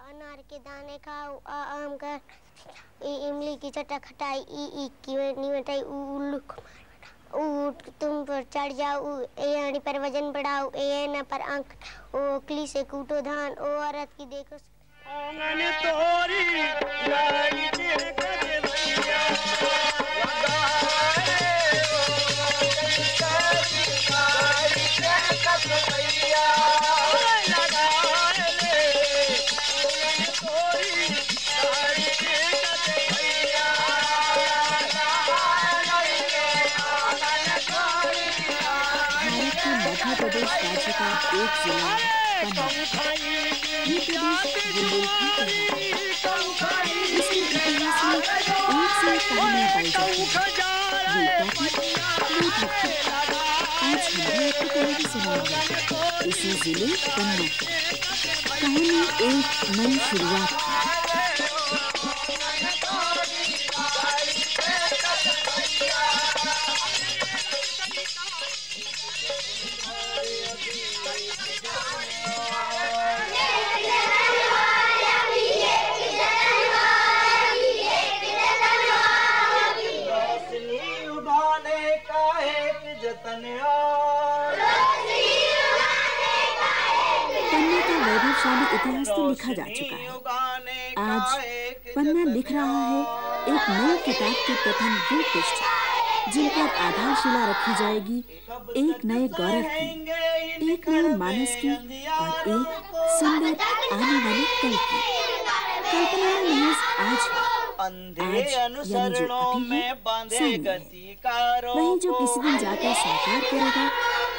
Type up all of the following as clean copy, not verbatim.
अनार के दाने खाओ, आम का, इमली की चटा खटाई, ई की मिठाई, उल्लू तुम पर चढ़ जाओ, ए पर वजन बढ़ाओ, ए न पर आंख, ओ कली से कूटो धान, ओ औरत की देखो मध्य प्रदेश राज्य का एक जिला पन्ना। ये प्रदेश बुंदेलखंड का है। इसके इतिहास में एक से एक कहानियां पाई जाती हैं। वीरता की, वीरभक्ति। आज हम भी आपको कहानी सुनाएंगे इसी जिले पन्ना की। कहानी एक नई शुरुआत की। पन्ना का वैभवशाली इतिहास तो लिखा जा चुका है। आज पन्ना लिख रहा है एक नई किताब के प्रथम 2 पृष्ठ, जिन पर आधारशिला रखी जाएगी एक नए गौरव की, एक नए मानस की और एक सुंदर आने वाले कल की। कल्पना महज आज यानी जो अभी है, सामने है। वही जो किसी दिन जाकर साकार करेगा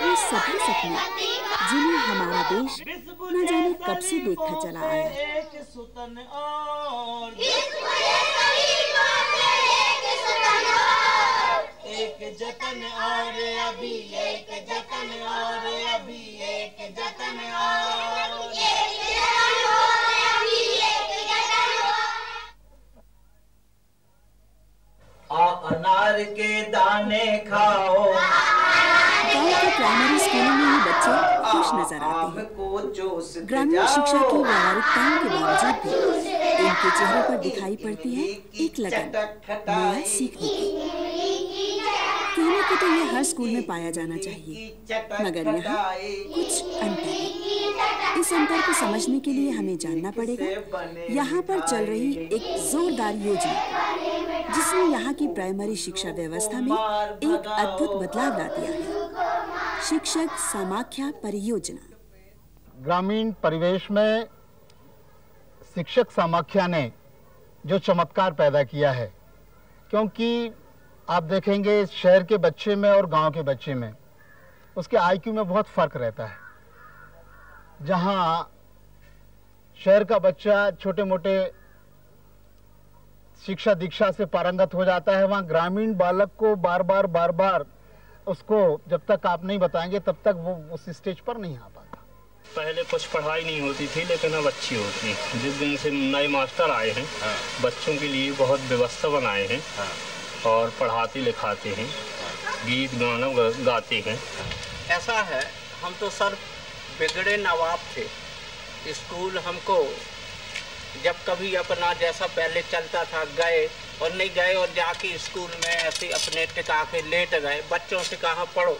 वो सभी सपने जिन्हें हमारा देश न जाने कब से देखता चला आया। एक जतन और अभी एक जतन और अभी एक जतन और अनार के दाने खाओ। गांव के प्राइमरी स्कूलों में ये बच्चे खुश नजर आते हैं। ग्रामीण शिक्षा की व्यावहारिकताओं के बावजूद भी इनके चेहरे पर दिखाई पड़ती है एक लगन नया सीखने की। कहने को तो यह हर स्कूल में पाया जाना चाहिए, मगर यहाँ कुछ अंतर है। इस अंतर को समझने के लिए हमें जानना पड़ेगा यहाँ पर चल रही एक जोरदार योजना, जिसने यहाँ की प्राइमरी शिक्षा व्यवस्था में एक अद्भुत बदलाव ला दिया है। शिक्षक समाख्या परियोजना। ग्रामीण परिवेश में शिक्षक समाख्या ने जो चमत्कार पैदा किया है, क्योंकि आप देखेंगे शहर के बच्चे में और गांव के बच्चे में उसके आईक्यू में बहुत फर्क रहता है। जहां शहर का बच्चा छोटे मोटे शिक्षा दीक्षा से पारंगत हो जाता है, वहां ग्रामीण बालक को बार बार उसको जब तक आप नहीं बताएंगे तब तक वो उस स्टेज पर नहीं आ पाता। पहले कुछ पढ़ाई नहीं होती थी, लेकिन अब अच्छी होती है। जिस दिन से नए मास्टर आए हैं, बच्चों के लिए बहुत व्यवस्था बनाए हैं और पढ़ाते लिखाते हैं, गीत गाना गाते हैं। ऐसा है, हम तो सर बिगड़े नवाब थे। स्कूल हमको जब कभी अपना जैसा पहले चलता था गए और नहीं गए, और जाके स्कूल में ऐसे अपने टिका के लेट गए। बच्चों से कहा पढ़ो,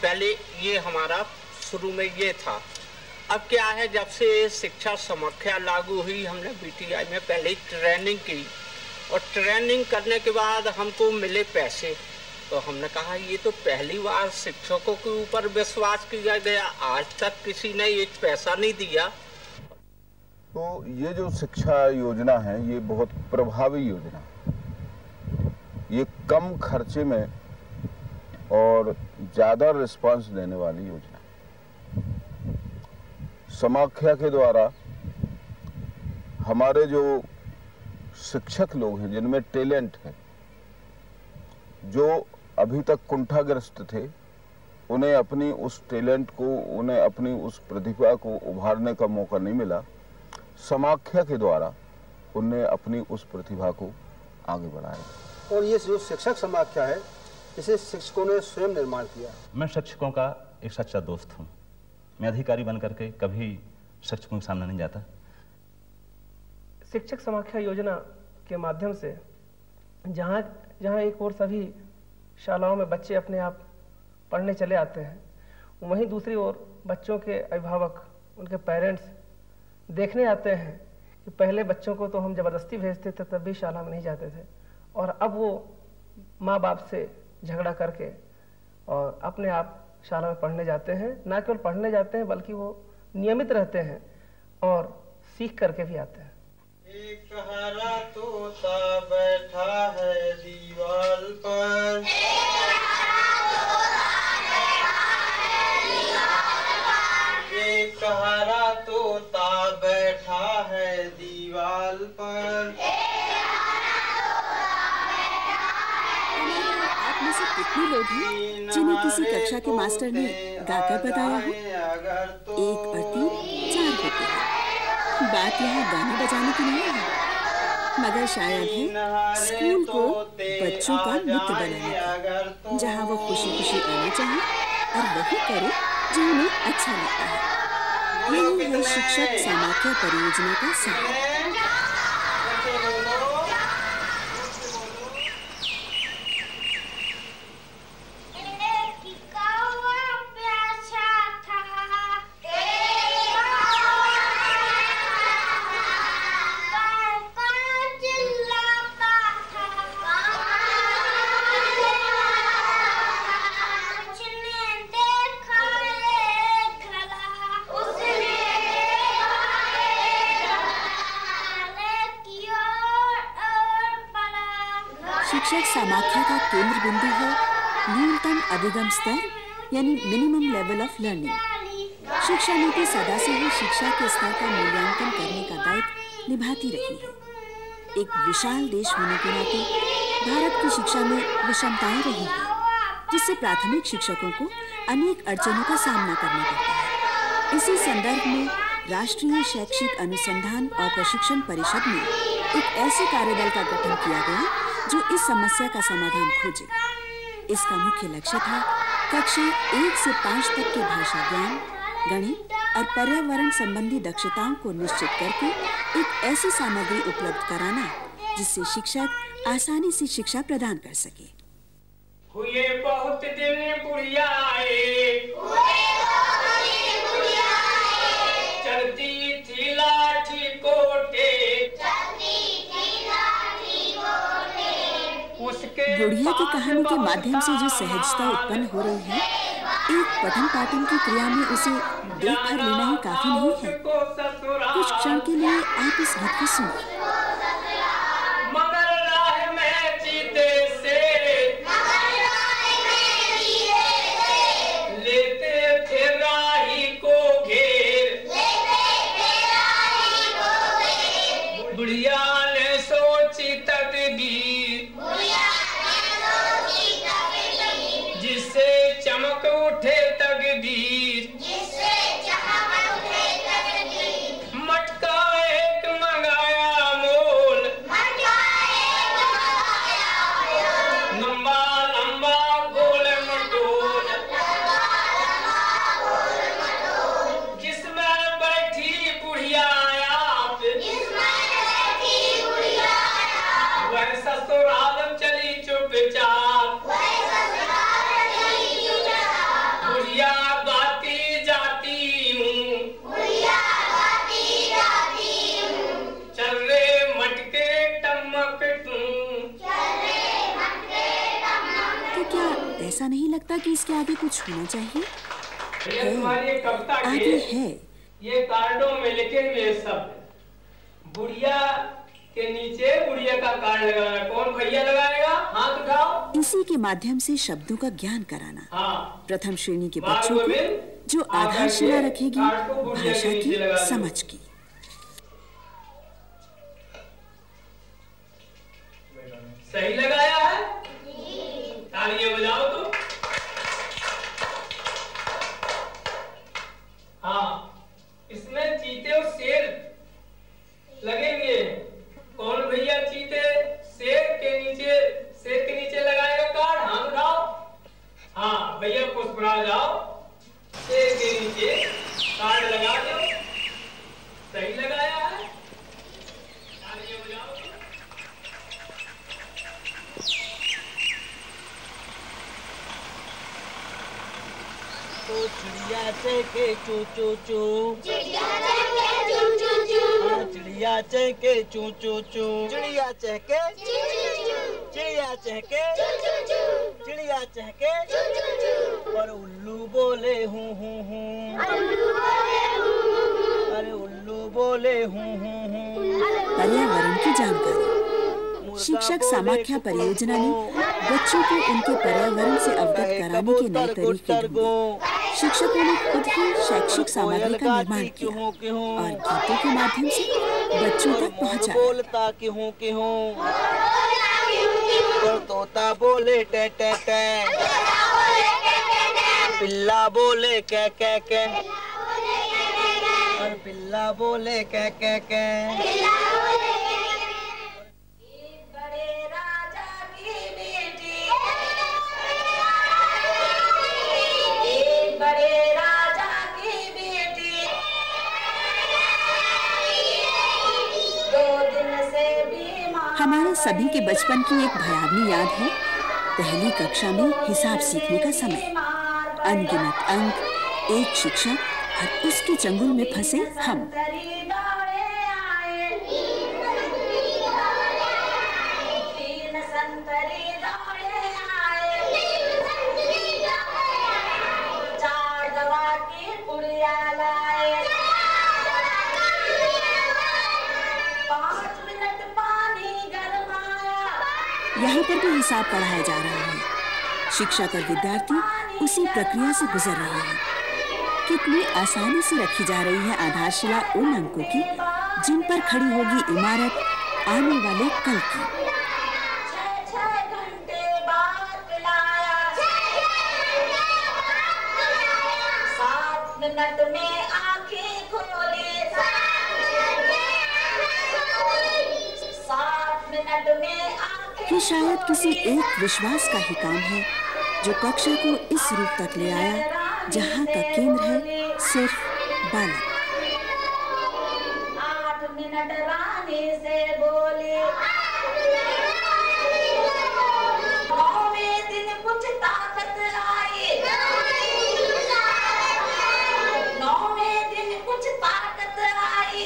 पहले ये हमारा शुरू में ये था। अब क्या है, जब से शिक्षा समाख्या लागू हुई, हमने बीटीआई में पहले ट्रेनिंग की और ट्रेनिंग करने के बाद हमको मिले पैसे। तो हमने कहा ये तो पहली बार शिक्षकों के ऊपर विश्वास किया गया, आज तक किसी ने एक पैसा नहीं दिया। तो ये जो शिक्षा योजना है ये बहुत प्रभावी योजना है। ये कम खर्चे में और ज़्यादा रिस्पांस देने वाली योजना है। समाख्या के द्वारा हमारे जो शिक्षक लोग हैं जिनमें टैलेंट है, जो अभी तक कुंठाग्रस्त थे, उन्हें अपनी उस टैलेंट को, उन्हें अपनी उस प्रतिभा को उभारने का मौका नहीं मिला। समाख्या के द्वारा उन्हें अपनी उस प्रतिभा को आगे बढ़ाया। और ये जो शिक्षक समाख्या है, इसे शिक्षकों ने स्वयं निर्माण किया। मैं शिक्षकों का एक सच्चा दोस्त हूँ। मैं अधिकारी बन करके कभी शिक्षकों के सामने नहीं जाता। शिक्षक समाख्या योजना के माध्यम से जहाँ एक ओर सभी शालाओं में बच्चे अपने आप पढ़ने चले आते हैं, वहीं दूसरी ओर बच्चों के अभिभावक, उनके पेरेंट्स देखने आते हैं कि पहले बच्चों को तो हम ज़बरदस्ती भेजते थे, तब भी शाला में नहीं जाते थे, और अब वो माँ बाप से झगड़ा करके और अपने आप शाला में पढ़ने जाते हैं। ना केवल पढ़ने जाते हैं बल्कि वो नियमित रहते हैं और सीख करके भी आते हैं। एक हरा तोता बैठा है दीवार पर, एक हरा तोता बैठा है दीवार पर। आप में से कितने लोग हैं जिन्हें किसी कक्षा के मास्टर ने गाकर बताया हो? 1 और 3 4 होते हैं। बात यहाँ गाने बजाने की नहीं है, मगर शायद है स्कूल को बच्चों का मित्र बनाने का, जहाँ वो खुशी खुशी आना चाहिए और वही करे जो उन्हें अच्छा लगता है। यही है शिक्षक समाख्या परियोजना का सफर। शिक्षक समाख्या का केंद्र बिंदु है न्यूनतम अधिगम स्तर, यानी मिनिमम लेवल ऑफ लर्निंग। शिक्षा नीति सदा से ही शिक्षा के स्तर का मूल्यांकन करने का दायित्व निभाती रही है। एक विशाल देश होने के नाते भारत की शिक्षा में विषमताएं रही हैं, जिससे प्राथमिक शिक्षकों को अनेक अड़चनों का सामना करना पड़ता है। इसी संदर्भ में राष्ट्रीय शैक्षिक अनुसंधान और प्रशिक्षण परिषद में एक ऐसे कार्यदल का गठन किया गया जो इस समस्या का समाधान खोजे। इसका मुख्य लक्ष्य था कक्षा 1 से 5 तक के भाषा ज्ञान, गणित और पर्यावरण संबंधी दक्षताओं को निश्चित करके एक ऐसी सामग्री उपलब्ध कराना जिससे शिक्षक आसानी से शिक्षा प्रदान कर सके। हुए बहुत दिन बुढ़ियाए, चलती थी लाठी कोटे, बुढ़िया की कहानी के माध्यम से जो सहजता उत्पन्न हो रही है, एक पठन पाठन की क्रिया में उसे देख कर लेना ही काफी नहीं है। कुछ क्षण के लिए आप इस गीत को सुनिए। ऐसा नहीं लगता कि इसके आगे कुछ होना चाहिए? आगे है। ये कार्डों में लिखे हुए शब्द, बुढ़िया के नीचे बुढ़िया का कार्ड लगाना। कौन भैया लगाएगा? हाथ उठाओ। इसी के माध्यम से शब्दों का ज्ञान कराना। हाँ। प्रथम श्रेणी के बच्चों को जो आधारशिला रखेगी भाषा की समझ की। सही लगाया है? तालियां बजाओ तो। हाँ, इसमें चीते और शेर लगेंगे। कौन भैया चीते शेर के नीचे लगाएगा कार्ड? हाथ उठाओ। हाँ भैया पुष्पराज आओ, शेर के नीचे कार्ड लगा दो। चहके चू चू चू, चिड़िया चहके चू चू चू, चिड़िया चहके चू चू चू, चिड़िया चहके चू चू चू, चिड़िया चहके चू चू चू, चिड़िया चहके चू चू चू, और उल्लू बोले हूँ हूँ हूँ, उल्लू बोले हूँ हूँ हूँ, अरे उल्लू बोले हूँ हूँ हूँ। पर्यावरण की जानकारी। शिक्षक समाख्या परियोजना ने बच्चों को उनके पर्यावरण से अवगत कराने के नए तरीके ढूंढे। शिक्षकों ने खुद ही शैक्षिक सामग्री का निर्माण किया और गीतों के माध्यम से बच्चों तक पहुंचाया। बोलता क्यों क्यों, और तोता बोले टे टे टे, पिल्ला बोले कै कै कै, और पिल्ला बोले कै कै कै। हमारे सभी के बचपन की एक भयावनी याद है पहली कक्षा में हिसाब सीखने का समय। अनगिनत अंक, एक शिक्षक और उसके चंगुल में फंसे हम। यहाँ पर भी हिसाब पढ़ाया जा रहा है। शिक्षक और विद्यार्थी उसी प्रक्रिया से गुजर रहे हैं। कितनी आसानी से रखी जा रही है आधारशिला उन अंकों की जिन पर खड़ी होगी इमारत आने वाले कल की। 6 घंटे बाद लाया, 7 मिनट में आंखें खोली, 7 मिनट में कि शायद किसी एक विश्वास का ही काम है जो कक्षा को इस रूप तक ले आया जहाँ का केंद्र है सिर्फ बालक। 8 मिनट रानी से बोली, 9वें दिन कुछ ताकत आई, 9वें दिन कुछ ताकत आई,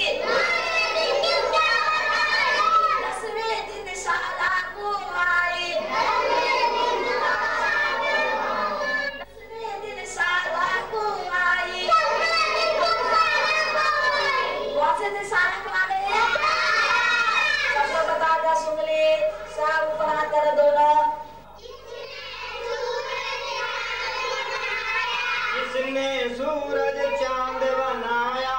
10वें दिन शाला को आई, 10वें दिन शाला को आई। कौन से दिन शाला को आ गए? सबको बता दो, सुन ले, सब ऊपर कर दोनों। किसने सूरज चांद बनाया,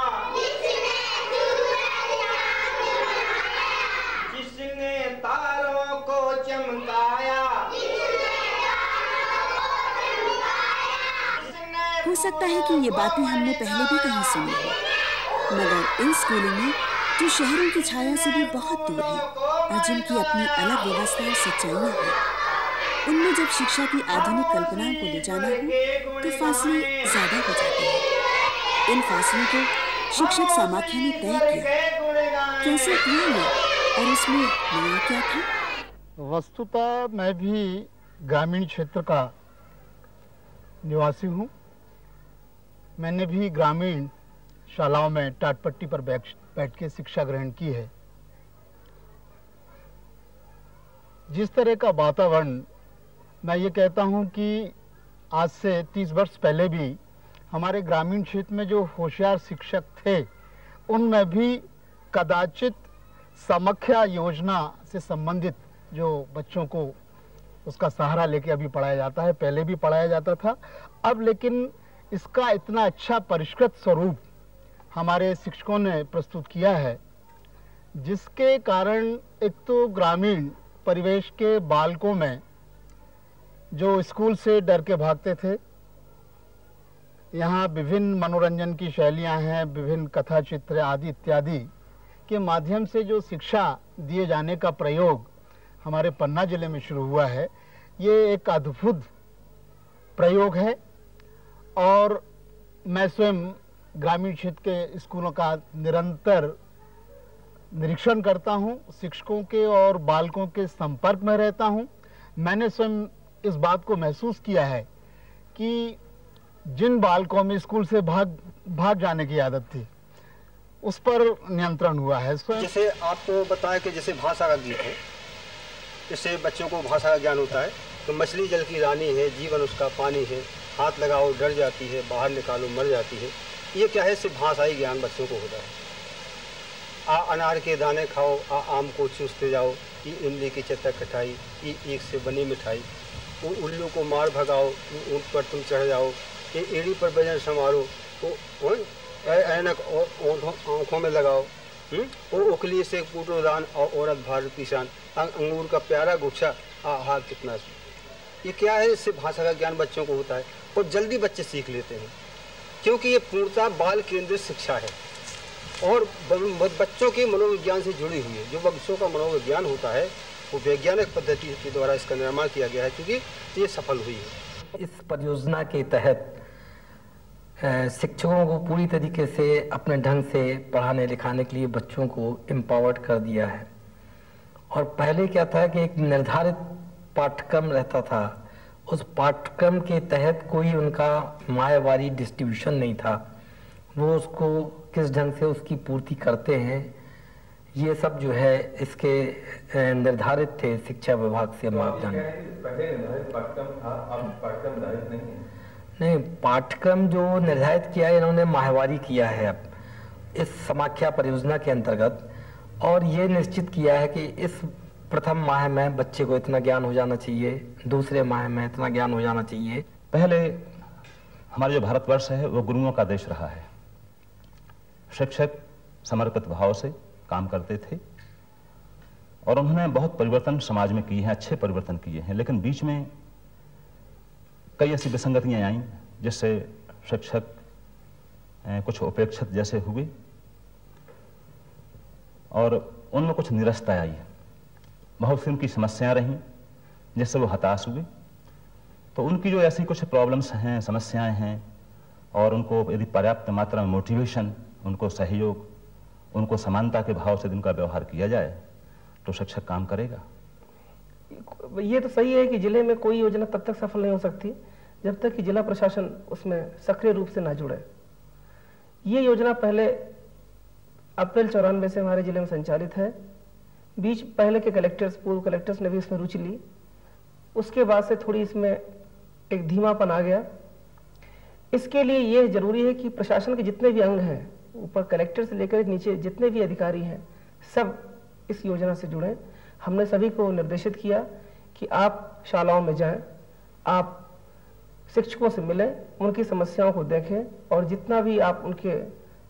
जिसने तारों को चमकाया, हो सकता है कि ये बातें हमने पहले भी कहीं सुनी हैं, मगर इन स्कूलों में जो शहरों की छाया से भी बहुत दूर है और जिनकी अपनी अलग व्यवस्था और सच्चाइयाँ हैं, उनमें जब शिक्षा की आधुनिक कल्पनाओं को ले जाना हो तो फासले ज्यादा हो जाते हैं। इन फासलों को शिक्षक समाख्या ने तय किया। कैसे किया ये और इसमें नया क्या था? वस्तुतः मैं भी ग्रामीण क्षेत्र का निवासी हूँ। मैंने भी ग्रामीण शालाओं में टाटपट्टी पर बैठ के शिक्षा ग्रहण की है। जिस तरह का वातावरण, मैं ये कहता हूँ कि आज से 30 वर्ष पहले भी हमारे ग्रामीण क्षेत्र में जो होशियार शिक्षक थे, उनमें भी कदाचित समाख्या योजना से संबंधित जो बच्चों को उसका सहारा लेके अभी पढ़ाया जाता है, पहले भी पढ़ाया जाता था। अब लेकिन इसका इतना अच्छा परिष्कृत स्वरूप हमारे शिक्षकों ने प्रस्तुत किया है, जिसके कारण एक तो ग्रामीण परिवेश के बालकों में जो स्कूल से डर के भागते थे, यहाँ विभिन्न मनोरंजन की शैलियाँ हैं, विभिन्न कथा चित्र आदि इत्यादि के माध्यम से जो शिक्षा दिए जाने का प्रयोग हमारे पन्ना जिले में शुरू हुआ है, ये एक अद्भुत प्रयोग है। और मैं स्वयं ग्रामीण क्षेत्र के स्कूलों का निरंतर निरीक्षण करता हूँ, शिक्षकों के और बालकों के संपर्क में रहता हूँ। मैंने स्वयं इस बात को महसूस किया है कि जिन बालकों में स्कूल से भाग जाने की आदत थी, उस पर नियंत्रण हुआ है। जैसे आपको बताया कि जैसे भाषा का गीत है, इससे बच्चों को भाषा का ज्ञान होता है। तो मछली जल की रानी है, जीवन उसका पानी है, हाथ लगाओ डर जाती है, बाहर निकालो मर जाती है। ये क्या है, सिर्फ भाषाई ज्ञान बच्चों को होता है। आ अनार के दाने खाओ, आ आम को चूसते जाओ, ई इमली की चटक खटाई, ई ईख से बनी मिठाई, उल्लू को मार भगाओ, ऊँट पर तुम चढ़ जाओ, ये एड़ी पर वजन संवारो, ऐनक आँखों में लगाओ, वो उकली से कूटो दान और औरत भार पिसान, अंगूर का प्यारा गुच्छा, आहा कितना। ये क्या है, इससे भाषा का ज्ञान बच्चों को होता है और जल्दी बच्चे सीख लेते हैं, क्योंकि ये पूर्णतः बाल केंद्रित शिक्षा है और बच्चों के मनोविज्ञान से जुड़ी हुई है। जो बच्चों का मनोविज्ञान होता है वो वैज्ञानिक पद्धति के द्वारा इसका निर्माण किया गया है, क्योंकि ये सफल हुई है। इस परियोजना के तहत शिक्षकों को पूरी तरीके से अपने ढंग से पढ़ाने लिखाने के लिए बच्चों को एम्पावर्ड कर दिया है। और पहले क्या था कि एक निर्धारित पाठ्यक्रम रहता था, उस पाठ्यक्रम के तहत कोई उनका माहवारी डिस्ट्रीब्यूशन नहीं था। वो उसको किस ढंग से उसकी पूर्ति करते हैं, ये सब जो है इसके निर्धारित थे शिक्षा विभाग से मापदंड। पहले निर्धारित पाठ्यक्रम था, अब पाठ्यक्रम निर्धारित नहीं है। नहीं, पाठ्यक्रम जो निर्धारित किया है इन्होंने माहवारी किया है अब इस समाख्या परियोजना के अंतर्गत, और ये निश्चित किया है कि इस प्रथम माह में बच्चे को इतना ज्ञान हो जाना चाहिए, दूसरे माह में इतना ज्ञान हो जाना चाहिए। पहले हमारा जो भारतवर्ष है वो गुरुओं का देश रहा है। शिक्षक समर्पित भाव से काम करते थे और उन्होंने बहुत परिवर्तन समाज में किए हैं, अच्छे परिवर्तन किए हैं। लेकिन बीच में कई ऐसी विसंगतियां आईं जिससे शिक्षक कुछ उपेक्षित जैसे हुए और उनमें कुछ निरस्ता आई। बहुत सी उनकी समस्याएं रहीं जिससे वो हताश हुए। तो उनकी जो ऐसी कुछ प्रॉब्लम्स हैं, समस्याएं हैं, और उनको यदि पर्याप्त मात्रा में मोटिवेशन, उनको सहयोग, उनको समानता के भाव से उनका व्यवहार किया जाए तो शिक्षक काम करेगा। ये तो सही है कि जिले में कोई योजना तब तक सफल नहीं हो सकती जब तक कि जिला प्रशासन उसमें सक्रिय रूप से ना जुड़े। ये योजना पहले अप्रैल 94 से हमारे जिले में संचालित है। बीच पहले के कलेक्टर्स, पूर्व कलेक्टर्स ने भी इसमें रुचि ली। उसके बाद से थोड़ी इसमें एक धीमापन आ गया। इसके लिए ये जरूरी है कि प्रशासन के जितने भी अंग हैं, ऊपर कलेक्टर से लेकर नीचे जितने भी अधिकारी हैं, सब इस योजना से जुड़ें। हमने सभी को निर्देशित किया कि आप शालाओं में जाएं, आप शिक्षकों से मिलें, उनकी समस्याओं को देखें और जितना भी आप उनके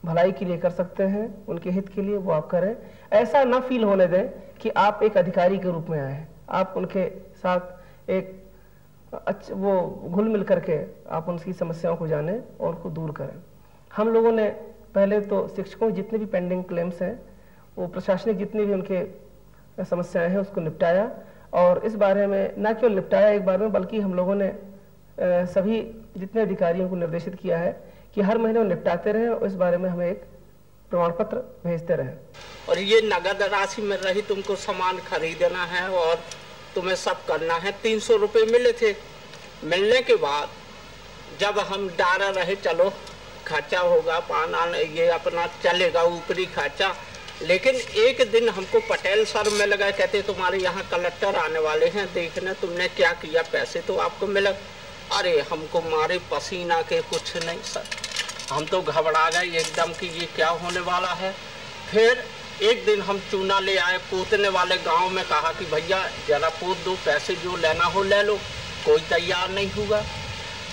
भलाई के लिए कर सकते हैं, उनके हित के लिए, वो आप करें। ऐसा ना फील होने दें कि आप एक अधिकारी के रूप में आए हैं। आप उनके साथ एक वो घुल मिल करके आप उनकी समस्याओं को जानें और उनको दूर करें। हम लोगों ने पहले तो शिक्षकों के जितने भी पेंडिंग क्लेम्स हैं, वो प्रशासनिक जितनी भी उनके समस्याएं हैं उसको निपटाया। और इस बारे में न केवल निपटाया एक बार में, बल्कि हम लोगों ने सभी जितने अधिकारियों को निर्देशित किया है कि हर महीने वो निपटाते रहें और इस बारे में हमें एक प्रमाण पत्र भेजते रहें। और ये नगद राशि में रही, तुमको सामान खरीदना है और तुम्हें सब करना है। 300 रुपये मिले थे। मिलने के बाद जब हम डारा रहे, चलो खर्चा होगा, पाना ये अपना चलेगा, ऊपरी खर्चा। लेकिन एक दिन हमको पटेल सर मिल गए, कहते तुम्हारे यहाँ कलेक्टर आने वाले हैं देखने तुमने क्या किया, पैसे तो आपको मिले। अरे हमको मारे पसीना के कुछ नहीं सर, हम तो घबरा गए एकदम कि ये क्या होने वाला है। फिर एक दिन हम चूना ले आए, पोतने वाले गांव में कहा कि भैया जरा पोत दो, पैसे जो लेना हो ले लो। कोई तैयार नहीं हुआ।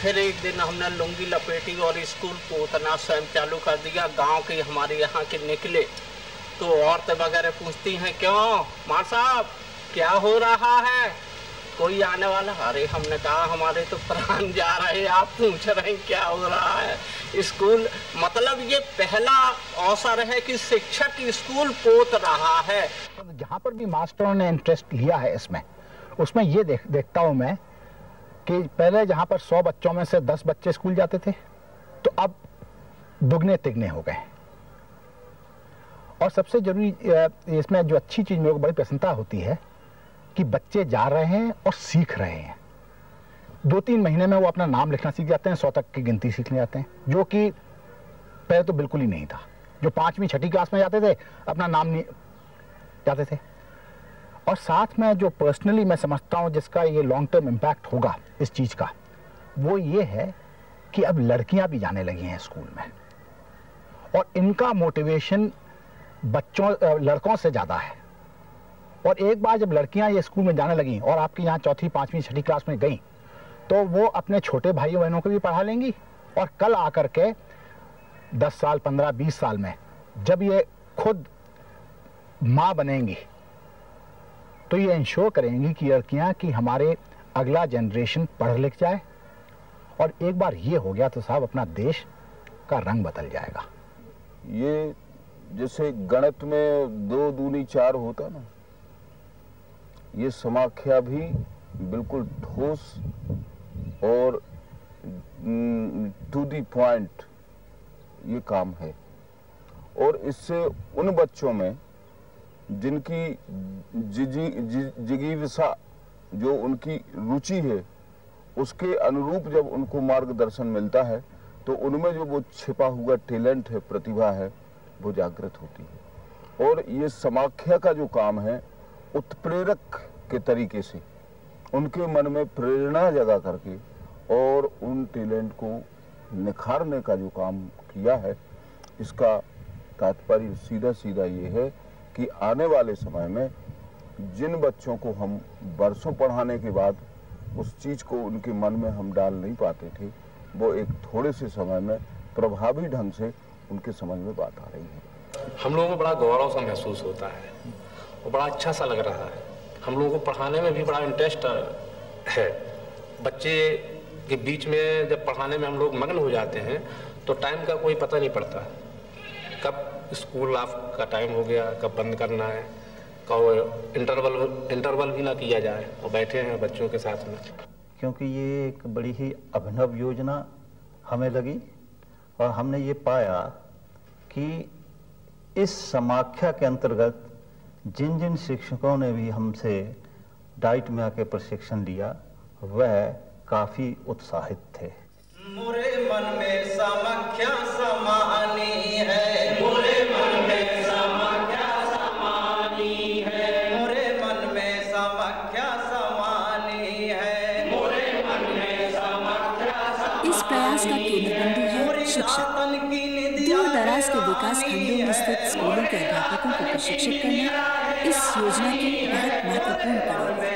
फिर एक दिन हमने लुंगी लपेटी और स्कूल पोतना स्वयं चालू कर दिया। गांव के हमारे यहाँ के निकले तो औरतें वगैरह पूछती हैं, क्यों मार साहब क्या हो रहा है, कोई आने वाला? अरे हमने कहा हमारे तो प्राण जा रहे हैं, आप पूछ रहे हैं क्या हो रहा है। स्कूल मतलब ये पहला अवसर है कि शिक्षक स्कूल पोत रहा है। जहाँ पर भी मास्टरों ने इंटरेस्ट लिया है इसमें, उसमें ये देखता हूँ मैं कि पहले जहाँ पर 100 बच्चों में से 10 बच्चे स्कूल जाते थे, तो अब दुगने तिगने हो गए। और सबसे जरूरी इसमें जो अच्छी चीज मेरे को बड़ी प्रसन्नता होती है कि बच्चे जा रहे हैं और सीख रहे हैं। 2-3 महीने में वो अपना नाम लिखना सीख जाते हैं, 100 तक की गिनती सीखने जाते हैं, जो कि पहले तो बिल्कुल ही नहीं था। जो 5वीं 6ठी क्लास में जाते थे अपना नाम नहीं जाते थे। और साथ में जो पर्सनली मैं समझता हूँ जिसका ये लॉन्ग टर्म इम्पैक्ट होगा इस चीज़ का, वो ये है कि अब लड़कियां भी जाने लगी हैं स्कूल में, और इनका मोटिवेशन लड़कों से ज़्यादा है। और एक बार जब लड़कियां ये स्कूल में जाने लगी और आपके यहाँ 4ठी 5वीं 6ठी क्लास में गई, तो वो अपने छोटे भाइयों बहनों को भी पढ़ा लेंगी, और कल आकर के 10 साल 15-20 साल में जब ये खुद माँ बनेंगी तो ये इंश्योर करेंगी कि लड़कियां कि हमारे अगला जनरेशन पढ़ लिख जाए, और एक बार ये हो गया तो साहब अपना देश का रंग बदल जाएगा। ये जैसे गणित में 2 दूनी 4 होता ना, ये समाख्या भी बिल्कुल ठोस और टू दी पॉइंट ये काम है। और इससे उन बच्चों में जिनकी जिज्ञासा जो उनकी रुचि है उसके अनुरूप जब उनको मार्गदर्शन मिलता है तो उनमें जो वो छिपा हुआ टैलेंट है, प्रतिभा है, वो जागृत होती है। और ये समाख्या का जो काम है उत्प्रेरक के तरीके से उनके मन में प्रेरणा जगा करके और उन टैलेंट को निखारने का जो काम किया है, इसका तात्पर्य सीधा सीधा ये है कि आने वाले समय में जिन बच्चों को हम बरसों पढ़ाने के बाद उस चीज़ को उनके मन में हम डाल नहीं पाते थे, वो एक थोड़े से समय में प्रभावी ढंग से उनके समझ में बात आ रही है। हम लोगों को बड़ा गौरव सा महसूस होता है और बड़ा अच्छा सा लग रहा है। हम लोगों को पढ़ाने में भी बड़ा इंटरेस्ट है। बच्चे के बीच में जब पढ़ाने में हम लोग मग्न हो जाते हैं तो टाइम का कोई पता नहीं पड़ता, कब स्कूल ऑफ का टाइम हो गया, कब बंद करना है, कब इंटरवल भी ना किया जाए, और बैठे हैं बच्चों के साथ में। क्योंकि ये एक बड़ी ही अभिनव योजना हमें लगी और हमने ये पाया कि इस समाख्या के अंतर्गत जिन जिन शिक्षकों ने भी हमसे डाइट में आके प्रशिक्षण लिया वह काफी उत्साहित थे। मोरे मन में समाख्या समानी है, मोरे मन में समाख्या समानी है, मोरे मन में समाख्या समानी है, मोरे मन में समाख्या। इस प्रयास का केंद्र बिंदु है शिक्षक। दूर दराज के विकास खंडों में स्थित स्कूलों के अध्यापकों को प्रशिक्षित करना इस योजना की बहुत महत्वपूर्ण पहल है।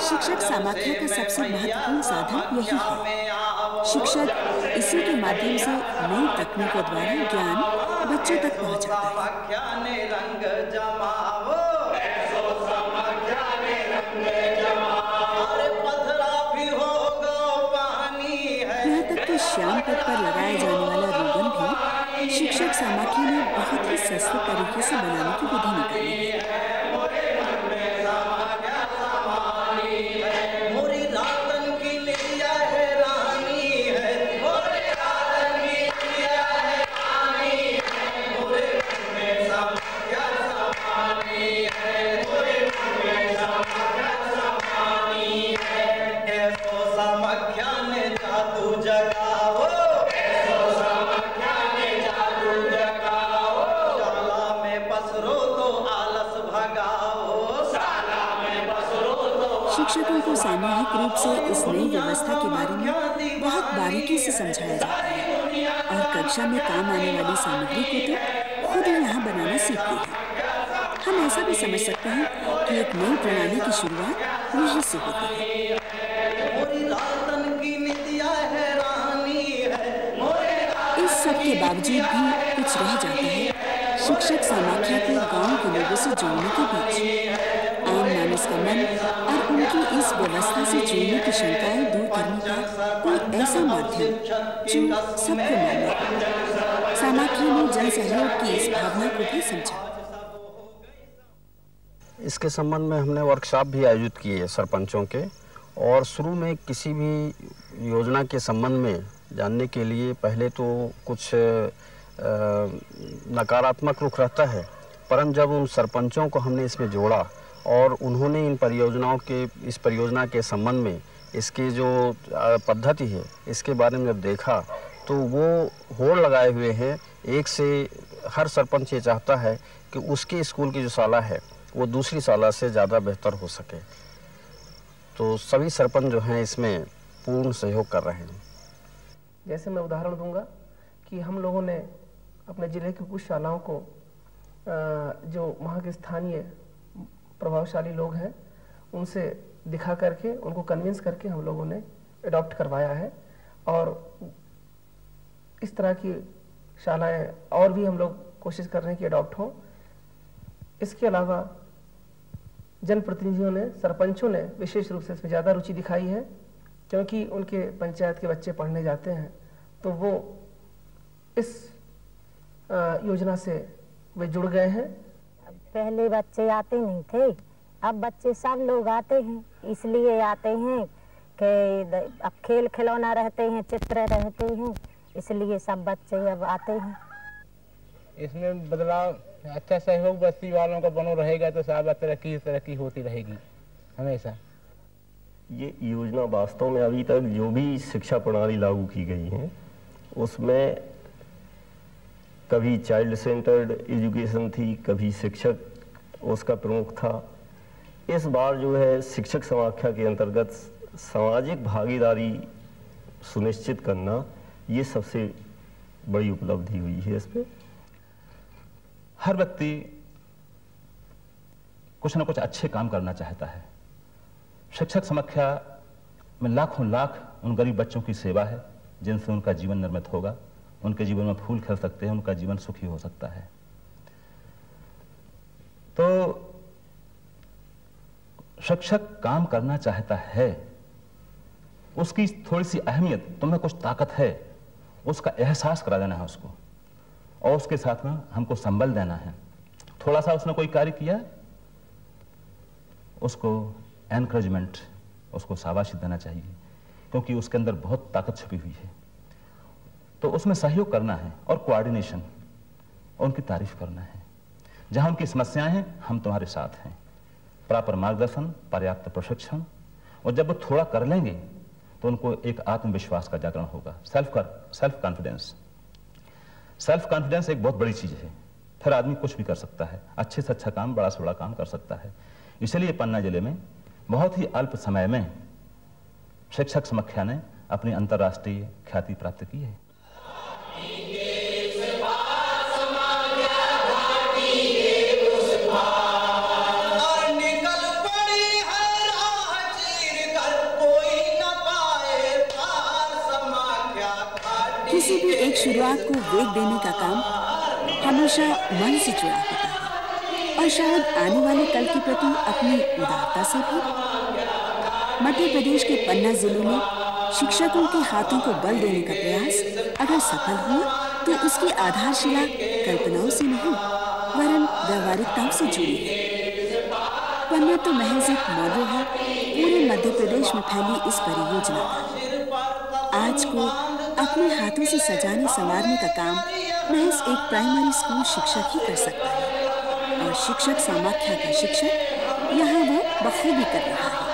शिक्षक समाख्या का सबसे महत्वपूर्ण साधन यही है। शिक्षक इसी के माध्यम से नई तकनीकों द्वारा ज्ञान बच्चों तक पहुंचाता है। यहाँ तक कि श्याम पथ पर लगाया जाने वाला रोगन भी शिक्षक समाख्या ने बहुत ही सस्ते तरीके से बनाने की विधि निकाली है। शिक्षकों को सामूहिक रूप से इस नई व्यवस्था के बारे में बहुत बारीकी से समझाया जाता है और कक्षा में काम आने वाली सामग्री को तो खुद ही यहाँ बनाना सीखते हैं। हम ऐसा भी समझ सकते हैं कि एक नई प्रणाली की शुरुआत यहीं से होती है। इस सब के बावजूद भी कुछ रह जाता है शिक्षक समाख्या के गांव के लोगों से जोड़ने के बीच आम मानस का मन और उनकी इस व्यवस्था से जुड़ने की शंकाएं दूर करने का कोई ऐसा माध्यम जो सबको मान्य। समाख्या ने जन सहयोग की इस भावना को भी समझा। इसके संबंध में हमने वर्कशॉप भी आयोजित किए सरपंचों के, और शुरू में किसी भी योजना के संबंध में जानने के लिए पहले तो कुछ नकारात्मक रुख रहता है, परंतु जब उन सरपंचों को हमने इसमें जोड़ा और उन्होंने इस परियोजना के संबंध में इसकी जो पद्धति है इसके बारे में जब देखा तो वो होड़ लगाए हुए हैं। एक से हर सरपंच ये चाहता है कि उसके स्कूल की जो शाला है वो दूसरी शाला से ज़्यादा बेहतर हो सके, तो सभी सरपंच जो हैं इसमें पूर्ण सहयोग कर रहे हैं। जैसे मैं उदाहरण दूंगा कि हम लोगों ने अपने जिले की कुछ शालाओं को जो वहाँ के स्थानीय प्रभावशाली लोग हैं उनसे दिखा करके उनको कन्विंस करके हम लोगों ने अडॉप्ट करवाया है, और इस तरह की शालाएं और भी हम लोग कोशिश कर रहे हैं कि अडॉप्ट हों। इसके अलावा जनप्रतिनिधियों ने, सरपंचों ने विशेष रूप से इसमें ज़्यादा रुचि दिखाई है, क्योंकि उनके पंचायत के बच्चे पढ़ने जाते हैं तो वो इस योजना से वे जुड़ गए हैं। पहले बच्चे आते नहीं थे, अब बच्चे सब लोग आते हैं, इसलिए आते हैं कि अब खेल खिलौना रहते हैं, चित्र रहते हैं, इसलिए सब बच्चे अब आते हैं। इसमें बदलाव, अच्छा सहयोग बस्ती वालों का बनो रहेगा तो सारा तरक्की होती रहेगी हमेशा। ये योजना वास्तव में अभी तक जो भी शिक्षा प्रणाली लागू की गई है उसमें कभी चाइल्ड सेंटर्ड एजुकेशन थी, कभी शिक्षक उसका प्रमुख था। इस बार जो है शिक्षक समाख्या के अंतर्गत सामाजिक भागीदारी सुनिश्चित करना ये सबसे बड़ी उपलब्धि हुई है। इस पे हर व्यक्ति कुछ न कुछ अच्छे काम करना चाहता है। शिक्षक समाख्या में लाखों लाख उन गरीब बच्चों की सेवा है जिनसे उनका जीवन निर्मित होगा, उनके जीवन में फूल खिल सकते हैं, उनका जीवन सुखी हो सकता है। तो शिक्षक काम करना चाहता है, उसकी थोड़ी सी अहमियत, तुम्हें कुछ ताकत है, उसका एहसास करा देना है उसको, और उसके साथ में हमको संबल देना है। थोड़ा सा उसने कोई कार्य किया, उसको एनकरेजमेंट, उसको शाबाशी देना चाहिए, क्योंकि उसके अंदर बहुत ताकत छुपी हुई है। तो उसमें सहयोग करना है और कोऑर्डिनेशन, और उनकी तारीफ करना है। जहां उनकी समस्याएं हैं, हम तुम्हारे साथ हैं। प्रॉपर मार्गदर्शन, पर्याप्त प्रशिक्षण, और जब वो थोड़ा कर लेंगे तो उनको एक आत्मविश्वास का जागरण होगा, सेल्फ कॉन्फिडेंस। सेल्फ कॉन्फिडेंस एक बहुत बड़ी चीज है, फिर आदमी कुछ भी कर सकता है, अच्छे से अच्छा काम, बड़ा से बड़ा काम कर सकता है। इसलिए पन्ना जिले में बहुत ही अल्प समय में शिक्षक समाख्या ने अपनी अंतर्राष्ट्रीय ख्याति प्राप्त की है। किसी भी एक शुरुआत को वेग देने का काम हमेशा मन से जुड़ा होता है, और शायद आने वाले कल के प्रति अपनी उदारता से भी। मध्य प्रदेश के पन्ना जिले में शिक्षकों के हाथों को बल देने का प्रयास अगर सफल हुआ तो इसकी आधारशिला कल्पनाओं से नहीं वरन व्यवहारिकताओं से जुड़ी है। पन्ना तो महज एक मॉडल है पूरे मध्य प्रदेश में फैली इस परियोजना का। आज को अपने हाथों से सजाने संवारने का काम महज एक प्राइमरी स्कूल शिक्षक ही कर सकता है, और शिक्षक समाख्या का शिक्षक यहाँ वो बखूबी कर रहा है।